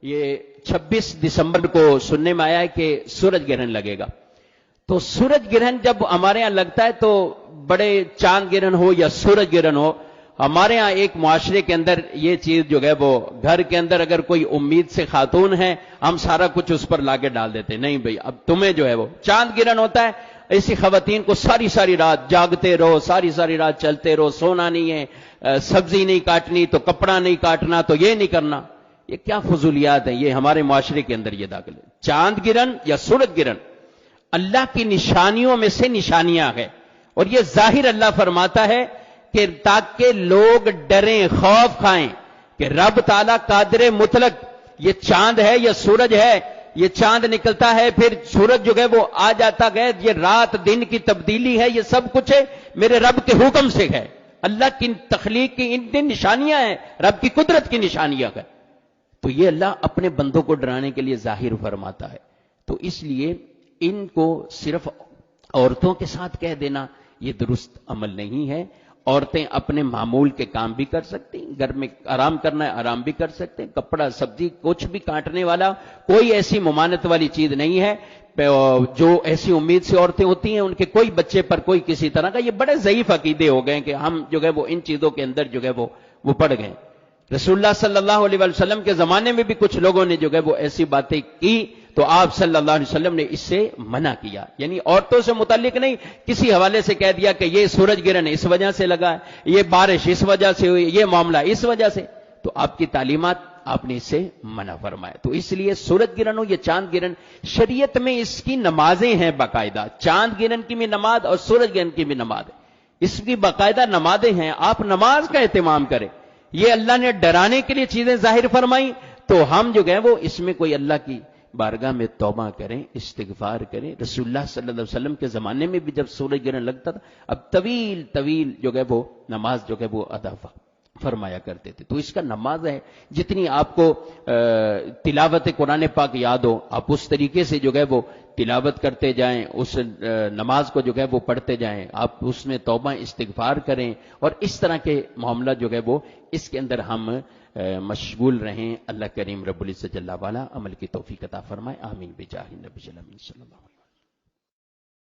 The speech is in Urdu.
یہ 26 دسمبر کو سننے میں آیا ہے کہ سورج گرہن لگے گا. تو سورج گرہن جب ہمارے ہاں لگتا ہے تو بڑے چاند گرہن ہو یا سورج گرہن ہو، ہمارے ہاں ایک معاشرے کے اندر یہ چیز جو ہے وہ گھر کے اندر اگر کوئی امید سے خاتون ہے ہم سارا کچھ اس پر لاگے ڈال دیتے. نہیں بھئی، اب تمہیں جو ہے وہ چاند گرہن ہوتا ہے، ایسی خواتین کو ساری رات جاگتے رہو، ساری رات چلتے رہو، سونا نہیں ہے، سبزی نہیں کاٹنی تو کپڑا نہیں کاٹنا تو یہ نہیں کرنا. یہ کیا فضولیات ہیں، یہ ہمارے معاشرے کے اندر یہ داخل ہے. چاند گرہن یا سورج گرہن اللہ کی نشانیوں میں سے نشانیاں ہیں، اور یہ ظاہر اللہ فرماتا ہے کہ تاکہ لوگ ڈریں، خوف کھائیں کہ رب تعالیٰ قادر مطلق، یہ چاند ہے یا سورج ہے، یہ چاند نکلتا ہے پھر سورج جو ہے وہ آ جاتا ہے، یہ رات دن کی تبدیلی ہے، یہ سب کچھ ہے میرے رب کے حکم سے ہے. اللہ کی تخلیق کی ان نشانیاں ہیں، رب کی قدرت کی نشانیاں ہیں. تو یہ اللہ اپنے بندوں کو ڈرانے کے لیے ظاہر فرماتا ہے. تو اس لیے ان کو صرف عورتوں کے ساتھ کہہ دینا یہ درست عمل نہیں ہے. عورتیں اپنے معمول کے کام بھی کر سکتی، گھر میں آرام کرنا ہے آرام بھی کر سکتے ہیں، کپڑا سبزی کچھ بھی کاٹنے والا کوئی ایسی ممانعت والی چیز نہیں ہے. جو ایسی امید سے عورتیں ہوتی ہیں ان کے کوئی بچے پر کوئی کسی طرح کا، یہ بڑے ضعیف عقیدے ہو گئے کہ ہم جو ہے وہ ان چیزوں کے اندر جو ہے وہ پڑ گئے. رسول اللہ صلی اللہ علیہ وسلم کے زمانے میں بھی کچھ لوگوں نے جو ہے وہ ایسی باتیں کی تو آپ صلی اللہ علیہ وسلم نے اس سے منع کیا. یعنی عورتوں سے متعلق نہیں، کسی حوالے سے کہہ دیا کہ یہ سورج گرہن اس وجہ سے لگا ہے، یہ بارش اس وجہ سے ہوئی، یہ معاملہ اس وجہ سے، تو آپ کی تعلیمات آپ نے اس سے منع فرمایا. تو اس لیے سورج گرہن ہو یا چاند گرہن، شریعت میں اس کی نمازیں ہیں باقاعدہ. چاند گرہن کی بھی نماز اور سورج گرہن کی بھی نماز ہے، اس کی باقاعدہ نمازیں ہیں. آپ نماز کا اہتمام کریں. یہ اللہ نے ڈرانے کے لیے چیزیں ظاہر فرمائی تو ہم جو گئے وہ اس میں کوئی اللہ کی بارگاہ میں توبہ کریں، استغفار کریں. رسول اللہ صلی اللہ علیہ وسلم کے زمانے میں بھی جب سورج گرہن لگتا تھا اب طویل جو ہے وہ نماز جو ہے وہ ادا فرمایا کرتے تھے. تو اس کا نماز ہے، جتنی آپ کو تلاوت قرآن پاک یاد ہو آپ اس طریقے سے جو ہے وہ تلاوت کرتے جائیں، اس نماز کو جو ہے وہ پڑھتے جائیں، آپ اس میں توبہ استغفار کریں، اور اس طرح کے معاملہ جو ہے وہ اس کے اندر ہم مشغول رہیں. اللہ کریم رب العزت جل وعلا عمل کی توفیق عطا فرمائے. آمین بجاہ النبی صلی اللہ علیہ وسلم.